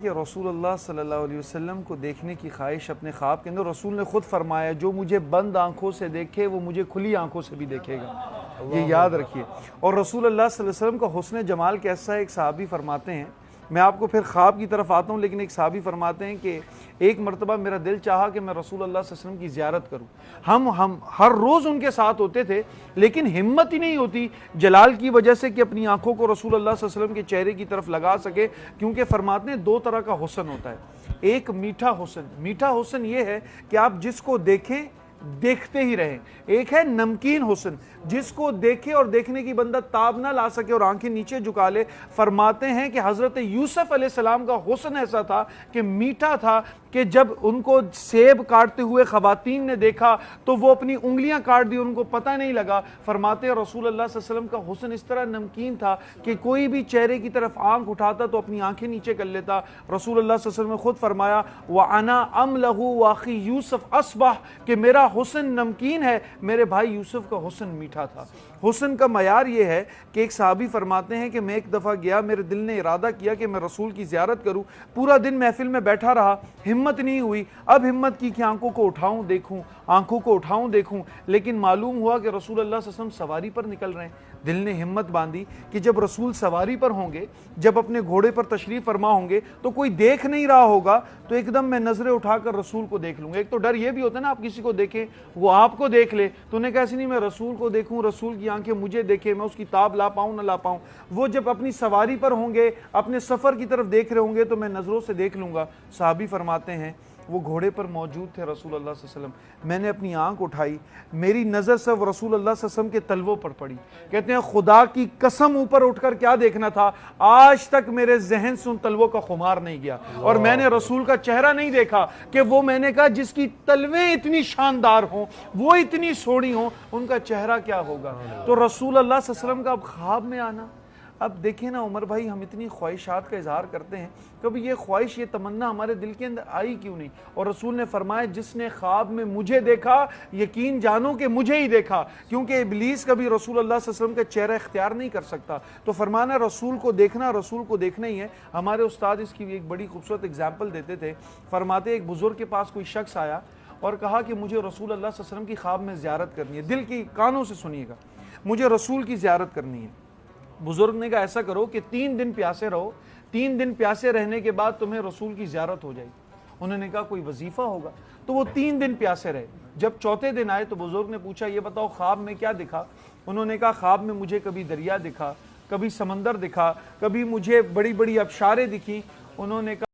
کہ رسول اللہ صلی اللہ علیہ وسلم کو دیکھنے کی خواہش اپنے خواب کے اندر، رسول نے خود فرمایا جو مجھے بند آنکھوں سے دیکھے وہ مجھے کھلی آنکھوں سے بھی دیکھے گا، یہ یاد رکھیے۔ اور رسول اللہ صلی اللہ علیہ وسلم کا حسن جمال کیسا ہے، ایک صحابی فرماتے ہیں، میں آپ کو پھر خواب کی طرف آتا ہوں، لیکن ایک صحابی فرماتے ہیں کہ ایک مرتبہ میرا دل چاہا کہ میں رسول اللہ صلی اللہ علیہ وسلم کی زیارت کروں۔ ہم ہر روز ان کے ساتھ ہوتے تھے، لیکن ہمت ہی نہیں ہوتی جلال کی وجہ سے کہ اپنی آنکھوں کو رسول اللہ صلی اللہ علیہ وسلم کے چہرے کی طرف لگا سکے، کیونکہ فرماتے ہیں دو طرح کا حسن ہوتا ہے۔ ایک میٹھا حسن، میٹھا حسن یہ ہے کہ آپ جس کو دیکھیں دیکھتے ہی رہیں۔ ایک ہے نمکین حسن، جس کو دیکھے اور دیکھنے کی بندہ تاب نہ لا سکے اور آنکھیں نیچے جھکا لے۔ فرماتے ہیں کہ حضرت یوسف علیہ السلام کا حسن ایسا تھا کہ میٹھا تھا کہ جب ان کو سیب کاٹتے ہوئے خواتین نے دیکھا تو وہ اپنی انگلیاں کاٹ دی، ان کو پتہ نہیں لگا۔ فرماتے ہیں رسول اللہ صلی اللہ علیہ وسلم کا حسن اس طرح نمکین تھا کہ کوئی بھی چہرے کی طرف آنکھ اٹھاتا تو اپنی آنکھیں نیچے کر لیتا۔ رسول اللہ صلی اللہ علیہ وسلم نے خود فرمایا وَأَنَا أَمْلَهُ وَأَخِي يُوسف أَصْبَحَ، کہ میرا حسن نمکین ہے، میرے بھائی یوسف کا حسن میٹھا تھا۔ حسن کا معیار یہ ہے کہ ایک صحابی فرماتے ہیں کہ میں ایک دفعہ گیا، میرے دل نے ارادہ کیا کہ میں رسول کی زیارت کروں، پورا دن محفل میں بیٹھا رہا، ہمت نہیں ہوئی۔ اب ہمت کی کہ آنکھوں کو اٹھاؤں دیکھوں، آنکھوں کو اٹھاؤں دیکھوں، لیکن معلوم ہوا کہ رسول اللہ صلی اللہ علیہ وسلم سواری پر نکل رہے ہیں۔ دل نے ہمت باندھی کہ جب رسول سواری پر ہوں گے، جب اپنے گھوڑے پر تشریف فرما ہوں گے تو کوئی دیکھ نہیں رہا ہوگا، تو ایک دم میں نظریں اٹھا کر رسول کو دیکھ لوں گا۔ ایک تو ڈر یہ بھی ہوتا ہے نا، آپ کسی کو دیکھیں وہ آپ کو دیکھ لے، تو انہیں کہا ایسی نہیں میں رسول کو دیکھوں، رسول کی آنکھیں مجھے دیکھیں، میں اس کی تاب لا پاؤں نہ لا پاؤں۔ وہ جب اپنی سواری پر ہوں گے، اپنے سفر کی طرف دیکھ رہے ہوں گے تو میں نظروں سے دیکھ لوں گا۔ صحابی فرماتے ہیں وہ گھوڑے پر موجود تھے رسول اللہ صلی اللہ علیہ وسلم، میں نے اپنی آنکھ اٹھائی، میری نظر صرف رسول اللہ صلی اللہ علیہ وسلم کے تلووں پر پڑی۔ کہتے ہیں خدا کی قسم اوپر اٹھ کر کیا دیکھنا تھا، آج تک میرے ذہن سے ان تلووں کا خمار نہیں گیا، اور میں نے رسول کا چہرہ نہیں دیکھا کہ وہ میں نے کہا جس کی تلویں اتنی شاندار ہوں، وہ اتنی سوڑی ہوں، ان کا چہرہ کیا ہوگا۔ تو رسول اللہ صلی اللہ علیہ وسلم کا اب خواب میں آنا، اب دیکھیں نا عمر بھائی، ہم اتنی خواہشات کا اظہار کرتے ہیں، کبھی یہ خواہش یہ تمنا ہمارے دل کے اندر آئی کیوں نہیں؟ اور رسول نے فرمایا جس نے خواب میں مجھے دیکھا یقین جانو کہ مجھے ہی دیکھا، کیونکہ ابلیس کبھی رسول اللہ صلی اللہ علیہ وسلم کا چہرہ اختیار نہیں کر سکتا۔ تو فرمانا رسول کو دیکھنا، رسول کو دیکھنا ہی ہے۔ ہمارے استاد اس کی ایک بڑی خوبصورت اگزامپل دیتے تھے، فرماتے ایک بزرگ کے پاس کوئی شخص آیا اور کہا کہ مجھے رسول اللہ صلی اللہ علیہ وسلم کی خواب میں زیارت کرنی ہے، دل کی کانوں سے سنیے گا، مجھے رسول کی زیارت کرنی ہے۔ بزرگ نے کہا ایسا کرو کہ 3 دن پیاسے رہو، 3 دن پیاسے رہنے کے بعد تمہیں رسول کی زیارت ہو جائے گی۔ انہوں نے کہا کوئی وظیفہ ہوگا، تو وہ 3 دن پیاسے رہے۔ جب چوتھے دن آئے تو بزرگ نے پوچھا یہ بتاؤ خواب میں کیا دکھا؟ انہوں نے کہا خواب میں مجھے کبھی دریا دکھا، کبھی سمندر دکھا، کبھی مجھے بڑی بڑی آبشاریں دکھی۔ انہوں نے کہا